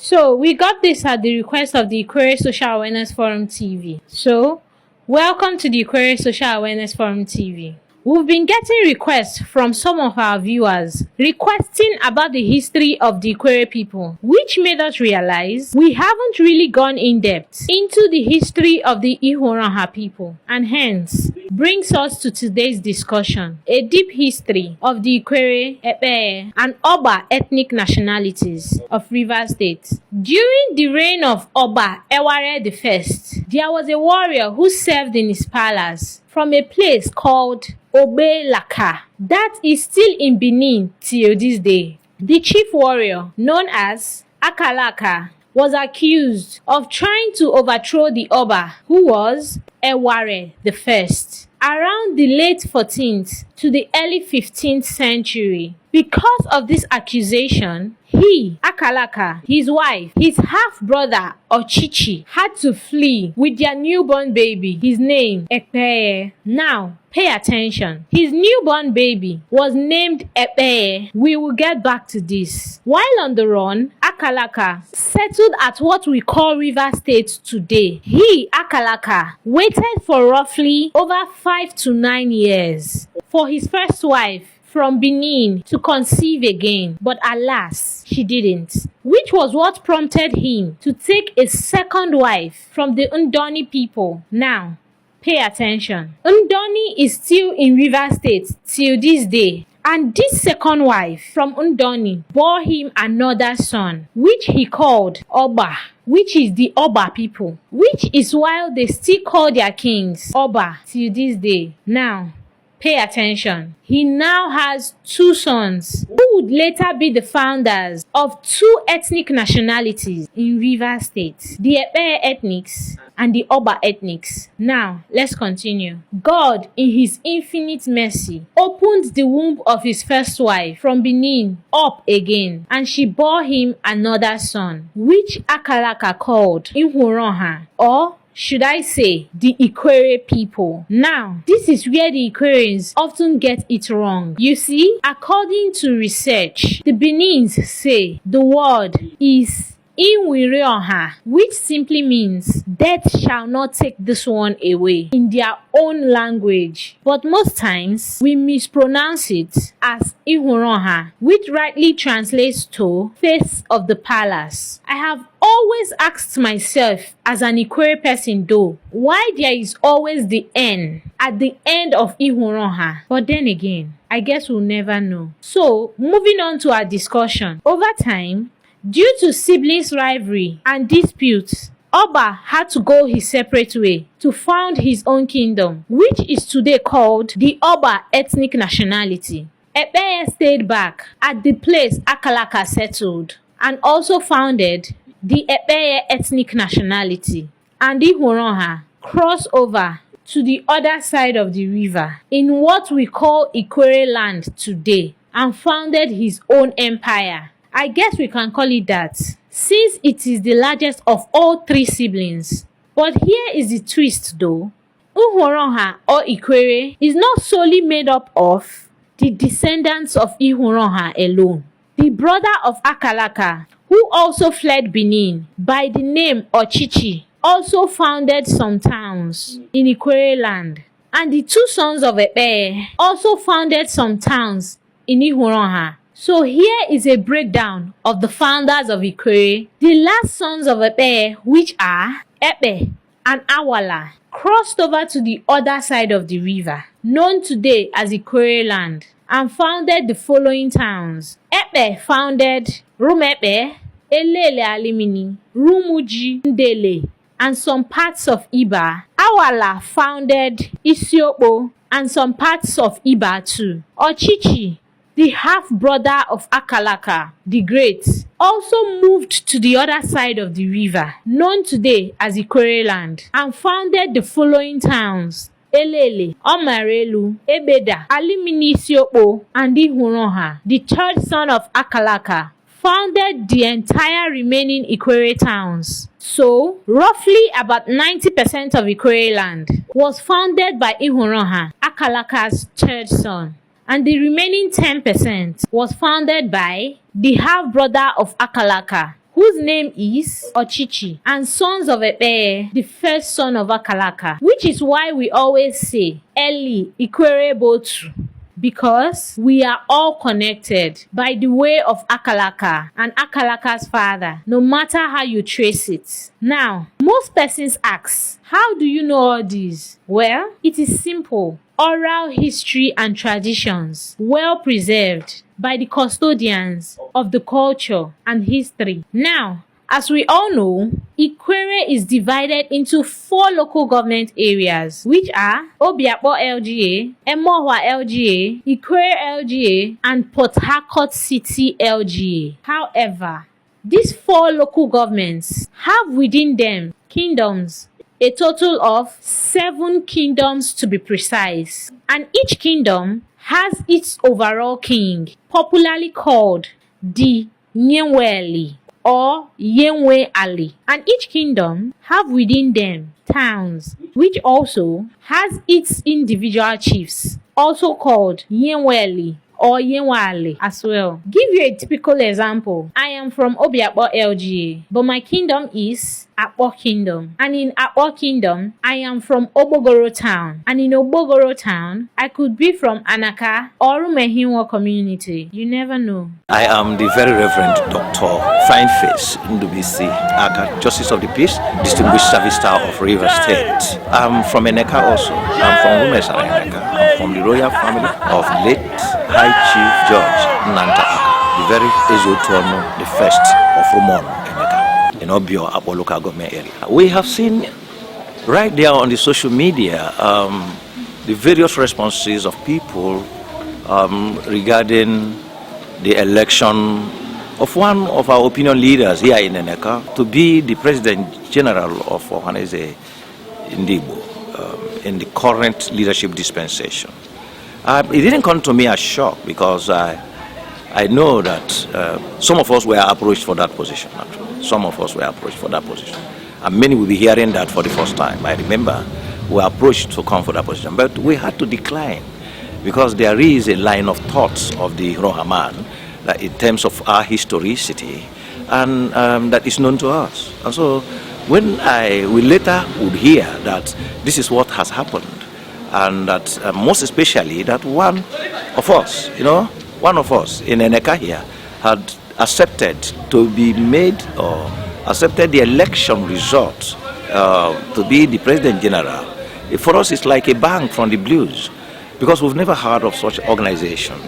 So we got this at the request of the Ikwerre Social Awareness Forum TV. So welcome to the Ikwerre Social Awareness Forum TV. We've been getting requests from some of our viewers requesting about the history of the Ikwerre people, which made us realize we haven't really gone in depth into the history of the Ihoronha people, and hence brings us to today's discussion, a deep history of the Ikwerre, Ekpeye, and Oba ethnic nationalities of Rivers State. During the reign of Oba Eware I, there was a warrior who served in his palace from a place called Obelaka that is still in Benin till this day. The chief warrior, known as Akalaka, was accused of trying to overthrow the Oba, who was Eware I, around the late 14th to the early 15th century. Because of this accusation, he, Akalaka, his wife, his half-brother Ochichi had to flee with their newborn baby, his name Ekpeye. Now, pay attention. His newborn baby was named Ekpeye. We will get back to this. While on the run, Akalaka settled at what we call River State today. He, Akalaka, waited for roughly over 5 to 9 years for his first wife from Benin to conceive again, but alas, she didn't, which was what prompted him to take a second wife from the Ndoni people. Now, pay attention. Ndoni is still in River State till this day, and this second wife from Ndoni bore him another son, which he called Oba, which is the Oba people, which is why they still call their kings Oba till this day. Now, pay attention. He now has 2 sons who would later be the founders of 2 ethnic nationalities in Rivers State, the Ekpeye ethnics and the Oba ethnics. Now, let's continue. God, in his infinite mercy, opened the womb of his first wife from Benin up again, and she bore him another son, which Akalaka called Ihoronha, or should I say, the Ikwerre people. Now, this is where the Ikwerres often get it wrong. You see, according to research, the Benins say the word is Iwirionha, which simply means death shall not take this one away in their own language. But most times, we mispronounce it as Ihuronha, which rightly translates to face of the palace. I have always asked myself as an Ikwerre person though, why there is always the N at the end of Ihuronha. But then again, I guess we'll never know. So, moving on to our discussion. Over time, due to siblings rivalry and disputes, Oba had to go his separate way to found his own kingdom, which is today called the Oba ethnic nationality. Ekpeye stayed back at the place Akalaka settled and also founded the Ekpeye ethnic nationality, and Ihoronha crossed over to the other side of the river in what we call Ikwerre land today and founded his own empire. I guess we can call it that, since it is the largest of all 3 siblings. But here is the twist though. Ihoronha or Ikwerre is not solely made up of the descendants of Ihoronha alone. The brother of Akalaka, who also fled Benin by the name Ochichi, also founded some towns in Ikwerre land. And the 2 sons of Ekpeye also founded some towns in Ihoronha. So here is a breakdown of the founders of Ikwerre. The last sons of Ekpeye, which are Ekpe and Awala, crossed over to the other side of the river, known today as Ikwerre land, and founded the following towns. Ekpe founded Rumepe, Elele Alimini, Rumuji, Ndele, and some parts of Iba. Awala founded Isiopo and some parts of Iba too. Ochichi, the half-brother of Akalaka the Great, also moved to the other side of the river, known today as Ikwerre land, and founded the following towns: Elele, Omarelu, Ebeda, Alimini Isiopo, and Ihoronha. The 3rd son of Akalaka founded the entire remaining Ikwerre towns. So, roughly about 90% of Ikwerre land was founded by Ihoronha, Akalaka's 3rd son, and the remaining 10% was founded by the half-brother of Akalaka, whose name is Ochichi, and sons of Ekpe, the first son of Akalaka, which is why we always say Eli Ikwerre Botu, because we are all connected by the way of Akalaka and Akalaka's father, no matter how you trace it. Now, most persons ask, how do you know all this? Well, it is simple. Oral history and traditions, well preserved by the custodians of the culture and history. Now, as we all know, Ikwerre is divided into 4 local government areas, which are Obiakpo LGA, Emohua LGA, Ikwerre LGA, and Port Harcourt City LGA. However, these 4 local governments have within them kingdoms, a total of 7 kingdoms to be precise, and each kingdom has its overall king, popularly called the Nyenwe or Yenwe Ali, and each kingdom have within them towns, which also has its individual chiefs, also called Yenwe or Yenwale as well. Give you a typical example. I am from Obiakpo LGA, but my kingdom is Akpo Kingdom. And in Akpo Kingdom, I am from Obogoro Town. And in Obogoro Town, I could be from Anaka or Umehinwa community. You never know. I am the very Reverend Dr. Fineface Ndubisi Aka, Justice of the Peace, Distinguished Service Star of River State. I'm from Eneka also. I'm from Rumesara Eneka. I'm from the royal family of late High Chief George Nanta Aka, the very Ezotuono, the first of Rumon Eneka, in Obio Abo local government area. We have seen right there on the social media the various responses of people regarding the election of one of our opinion leaders here in Eneka to be the President General of Ohaneze Ndigbo in the current leadership dispensation. It didn't come to me as shock because I know that some of us were approached for that position. Actually. Some of us were approached for that position. And many will be hearing that for the first time. I remember we were approached to come for that position, but we had to decline because there is a line of thoughts of the Rohaman that in terms of our historicity and that is known to us. And so when we later would hear that this is what has happened, and that most especially that one of us in Eneka here had accepted to be made or accepted the election result to be the President General, for us it's like a bang from the blues, because we've never heard of such organization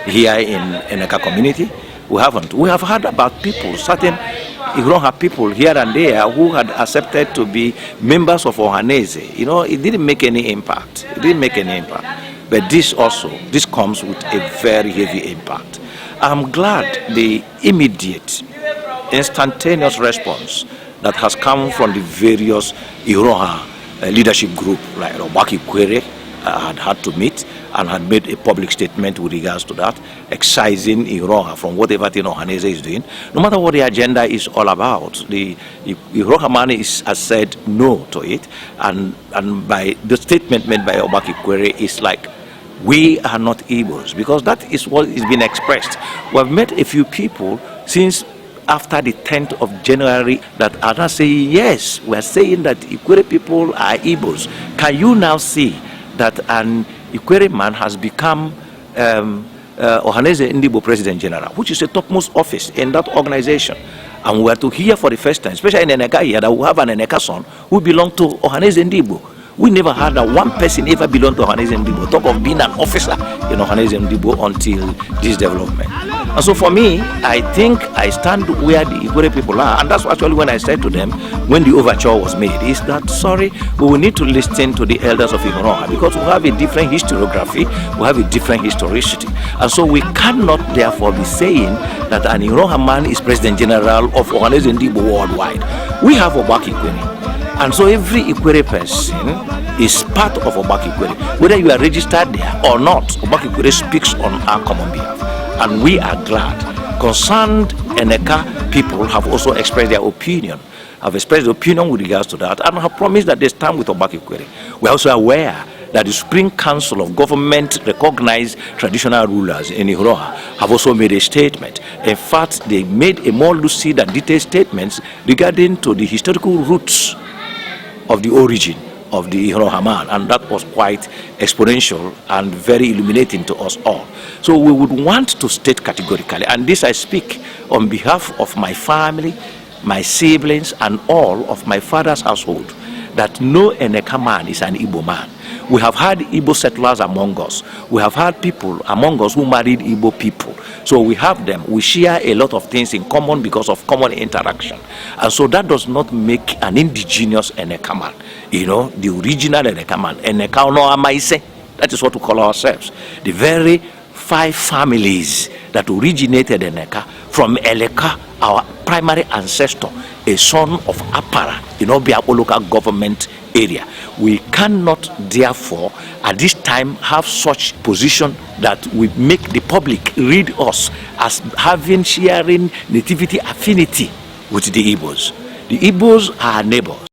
here in Eneka community. We haven't. We have heard about people, certain Igronha people here and there who had accepted to be members of Ohaneze. You know, it didn't make any impact. It didn't make any impact. But this comes with a very heavy impact. I'm glad the immediate, instantaneous response that has come from the various Igronha leadership group, like ikwerre had to meet and had made a public statement with regards to that, excising Iroha from whatever thing Ohaneze is doing. No matter what the agenda is all about, the Iroha man has said no to it, and by the statement made by ikwerre is like, we are not Igbos, because that is what is being expressed. We have met a few people since after the 10th of January that are now saying, yes, we are saying that Ikwerre people are Igbos. Can you now see that an Ikwerre man has become Ohaneze Ndigbo President General, which is the topmost office in that organization? And we are to hear for the first time, especially in Eneka here, that we have an Eneka son who belongs to Ohaneze Ndigbo. We never had that one person ever belonged to Ohaneze Ndigbo, talk of being an officer in Ohaneze Ndigbo until this development. And so for me, I think I stand where the Ikwerre people are, and that's actually when I said to them, when the overture was made, is that, sorry, we will need to listen to the elders of Igronha, because we have a different historiography, we have a different historicity. And so we cannot therefore be saying that an Igronha man is President General of Ohaneze Ndigbo worldwide. We have ikwerre. And so every Ikwerre person is part of ikwerre. Whether you are registered there or not, ikwerre speaks on our common behalf. And we are glad. Concerned Eneka people have also expressed their opinion, have expressed their opinion with regards to that, and have promised that they stand with ikwerre. We are also aware that the Supreme Council of Government recognized traditional rulers in Iroha have also made a statement. In fact, they made a more lucid and detailed statements regarding to the historical roots of the origin of the Iroha man, and that was quite exponential and very illuminating to us all. So we would want to state categorically, and this I speak on behalf of my family, my siblings, and all of my father's household, that no Eneka man is an Igbo man. We have had Igbo settlers among us. We have had people among us who married Igbo people. So we have them. We share a lot of things in common because of common interaction. And so that does not make an indigenous Eneka man. You know, the original Eneka man. Eneka no Amaise. That is what we call ourselves. The very 5 families that originated Eneka from Eleka, our primary ancestor, a son of Apara in Obiapo local government area. We cannot therefore at this time have such position that we make the public read us as sharing nativity affinity with the Igbos. The Igbos are neighbors.